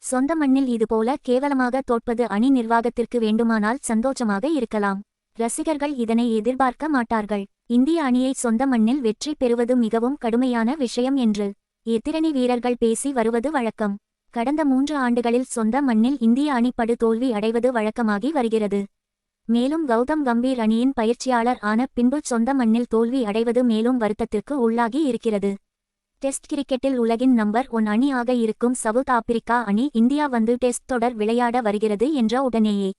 சொந்த மண்ணில் இதுபோல கேவலமாக தோற்பது அணி நிர்வாகத்திற்கு வேண்டுமானால் சந்தோஷமாக இருக்கலாம். ரசிகர்கள் இதனை எதிர்பார்க்க மாட்டார்கள். இந்திய அணியை சொந்த மண்ணில் வெற்றி பெறுவது மிகவும் கடுமையான விஷயம் என்று எதிரணி வீரர்கள் பேசி வருவது வழக்கம். கடந்த 3 ஆண்டுகளில் சொந்த மண்ணில் இந்திய அணி படு தோல்வி அடைவது வழக்கமாகி வருகிறது. மேலும் கௌதம் கம்பீர் அணியின் பயிற்சியாளர் ஆன பின்பு சொந்த மண்ணில் தோல்வி அடைவது மேலும் வருத்தத்திற்கு உள்ளாகி இருக்கிறது. டெஸ்ட் கிரிக்கெட்டில் உலகின் நம்பர் 1 அணி ஆக இருக்கும் சவுத் ஆப்பிரிக்கா அணி இந்தியா வந்து டெஸ்ட் தொடர் விளையாட வருகிறது என்ற உடனேயே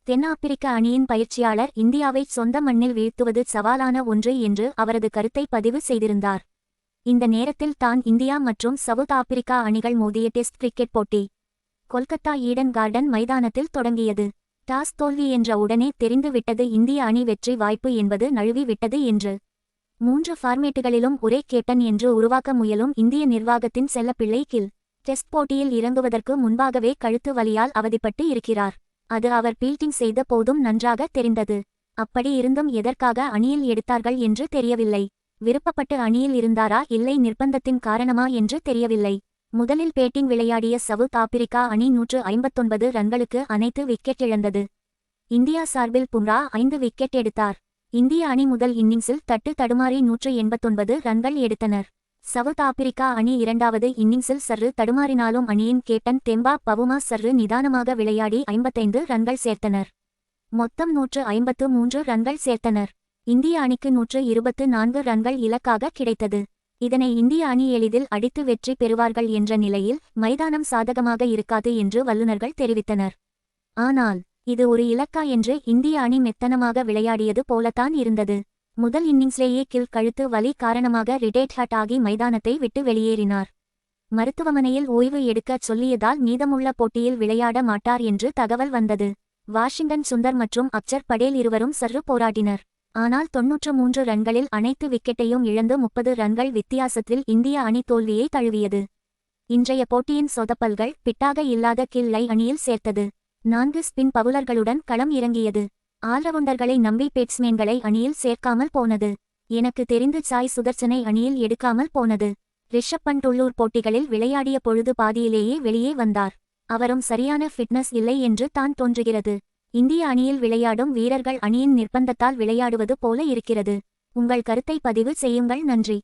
தென்னாப்பிரிக்க அணியின் பயிற்சியாளர் இந்தியாவை சொந்த மண்ணில் வீழ்த்துவது சவாலான ஒன்று என்று அவரது கருத்தை பதிவு செய்திருந்தார். இந்த நேரத்தில் தான் இந்தியா மற்றும் சவுத் ஆப்பிரிக்கா அணிகள் மோதிய டெஸ்ட் கிரிக்கெட் போட்டி கொல்கத்தா ஈடன் கார்டன் மைதானத்தில் தொடங்கியது. டாஸ் தோல்வி என்ற உடனே தெரிந்து விட்டது இந்திய அணி வெற்றி வாய்ப்பு என்பது நழுவி விட்டது என்று. 3 ஃபார்மேட்டுகளிலும் ஒரே கேப்டன் என்று உருவாக்க முயலும் இந்திய நிர்வாகத்தின் செல்லப்பிள்ளை கில் டெஸ்ட் போட்டியில் இறங்குவதற்கு முன்பாகவே கழுத்து வலியால் அவதிப்பட்டு இருக்கிறார். அது அவர் பீல்டிங் செய்த போதும் நன்றாக தெரிந்தது. அப்படி இருந்தும் எதற்காக அணியில் எடுத்தார்கள் என்று தெரியவில்லை. விருப்பப்பட்டு அணியில் இருந்தாரா இல்லை நிர்பந்தத்தின் காரணமா என்று தெரியவில்லை. முதலில் பேட்டிங் விளையாடிய சவுத் ஆப்பிரிக்கா அணி 159 ரன்களுக்கு அனைத்து விக்கெட் இழந்தது. இந்தியா சார்பில் பும்ரா 5 விக்கெட் எடுத்தார். இந்திய அணி முதல் இன்னிங்ஸில் தட்டு தடுமாறி 189 ரன்கள் எடுத்தனர். சவுத் ஆப்பிரிக்கா அணி இரண்டாவது இன்னிங்ஸில் சற்று தடுமாறினாலும் அணியின் கேப்டன் தெம்பா பவுமா சற்று நிதானமாக விளையாடி 55 ரன்கள் சேர்த்தனர். மொத்தம் 153 ரன்கள் சேர்த்தனர். இந்திய அணிக்கு 124 ரன்கள் இலக்காக கிடைத்தது. இதனை இந்திய அணி எளிதில் அடித்து வெற்றி பெறுவார்கள் என்ற நிலையில் மைதானம் சாதகமாக இருக்காது என்று வல்லுநர்கள் தெரிவித்தனர். ஆனால் இது ஒரு இலக்கா என்று இந்திய அணி மெத்தனமாக விளையாடியது போலத்தான் இருந்தது. முதல் இன்னிங்ஸ்லேயே கில் கழுத்து வலி காரணமாக ரிடேட் ஹட் ஆகி மைதானத்தை விட்டு வெளியேறினார். மருத்துவமனையில் ஓய்வு எடுக்கச் சொல்லியதால் மீதமுள்ள போட்டியில் விளையாட மாட்டார் என்று தகவல் வந்தது. வாஷிங்டன் சுந்தர் மற்றும் அக்சர் படேல் இருவரும் சற்று போராடினர். ஆனால் 93 ரன்களில் அனைத்து விக்கெட்டையும் இழந்து 30 ரன்கள் வித்தியாசத்தில் இந்திய அணி தோல்வியை தழுவியது. இன்றைய போட்டியின் சொதப்பல்கள் பிட்டாக இல்லாத கில்லை அணியில் சேர்த்தது. 4 ஸ்பின் பவுலர்களுடன் களம் இறங்கியது. ஆல்ரவுண்டர்களை நம்பி பேட்ஸ்மேன்களை அணியில் சேர்க்காமல் போனது. எனக்கு தெரிந்து சாய் சுதர்சனை அணியில் எடுக்காமல் போனது. ரிஷப் பண்ட் உள்ளூர் போட்டிகளில் விளையாடிய பொழுது பாதியிலேயே வெளியே வந்தார். அவரும் சரியான ஃபிட்னஸ் இல்லை என்று தான் தோன்றுகிறது. இந்திய அணியில் விளையாடும் வீரர்கள் அணியின் நிர்பந்தத்தால் விளையாடுவது போல இருக்கிறது. உங்கள் கருத்தை பதிவு செய்யுங்கள். நன்றி.